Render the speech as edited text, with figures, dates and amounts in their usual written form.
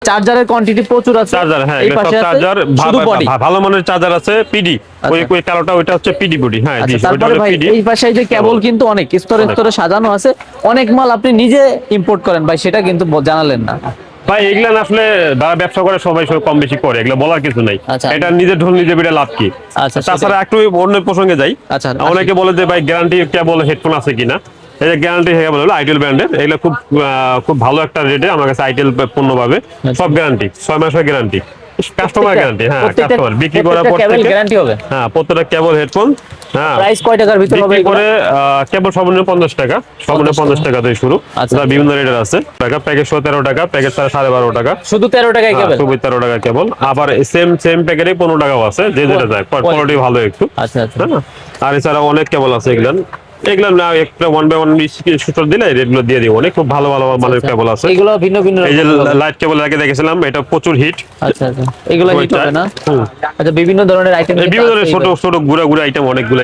চার্জারের quantity প্রচুর আছে। Charger, হ্যাঁ, এই এগুলো সব পাশে আছে চার্জার, শুধু বডি। ভালো মানের চার্জার আছে পিডি, ওই কালোটা ওইটা হচ্ছে পিডি বডি। হ্যাঁ জি, আচ্ছা, ওইটা তারপরে হলো ভাই পিডি। এই পাশে যে কেবল কিন্তু অনেক স্তরে স্তরে সাজানো আছে, অনেক মাল আপনি নিজে ইম্পোর্ট করেন ভাই, সেটা কিন্তু জানালেন না। ভাই এগুলা না আসলে যারা ব্যবসা করে সবাই কম বেশি করে, এগুলো বলার কিছু নাই। আচ্ছা। এটা নিজের ঢোল নিজে বেড়ে লাভ কি? আচ্ছা, তাছাড়া একটু অন্য প্রসঙ্গে যাই। আচ্ছা, অনেকে বলে যে ভাই গ্যারান্টি কেবল হেডফোন আছে কিনা। এই যে গ্যারান্টি কেবল হলো আইটেল ব্র্যান্ডের, এগুলো খুব ভালো একটা রেটে আমার কাছে আইটেল পণ্য পাবে। সব গ্যারান্টি 6 মাসের গ্যারান্টি, কাস্টমার গ্যারান্টি। হ্যাঁ, কাস্টমার বিক্রি করার পর থেকে গ্যারান্টি হবে। হ্যাঁ, প্রত্যেকটা কেবল হেডফোন। হ্যাঁ, প্রাইস কয় টাকার ভিতর হবে বিক্রি এগুলো? করে কেবল সর্বনিম্ন 50 টাকা, সর্বনিম্ন 50 টাকা থেকে শুরু। আচ্ছা। বিভিন্ন রেটের আছে। টাকা প্যাকেজ 13 টাকা, প্যাকেজ 12.5 টাকা, শুধু 13 টাকায় কেবল? শুধু 13 টাকা কেবল। আবার সেম প্যাকেটে 15 টাকাও আছে, যে যেটা যায়, কোয়ালিটি ভালো একটু। আচ্ছা আচ্ছা। হ্যাঁ, আর এছাড়া অনেক কেবল আছে। এগুলো না একটা 1 বাই 1 স্ক্রিনশট দিলে রেটগুলো দিয়ে দিব। অনেক খুব ভালো ভালো মানের কেবল আছে। এগুলো ভিন্ন ভিন্ন এই যে লাইট কেবল আগে দেখেছিলাম, এটা প্রচুর হিট। আচ্ছা আচ্ছা, এগুলো হিট হবে না? হুম। আচ্ছা, বিভিন্ন ধরনের আইটেম, এই বিভিন্ন ধরনের ছোট ছোট গুড়া গুড়া আইটেম অনেকগুলো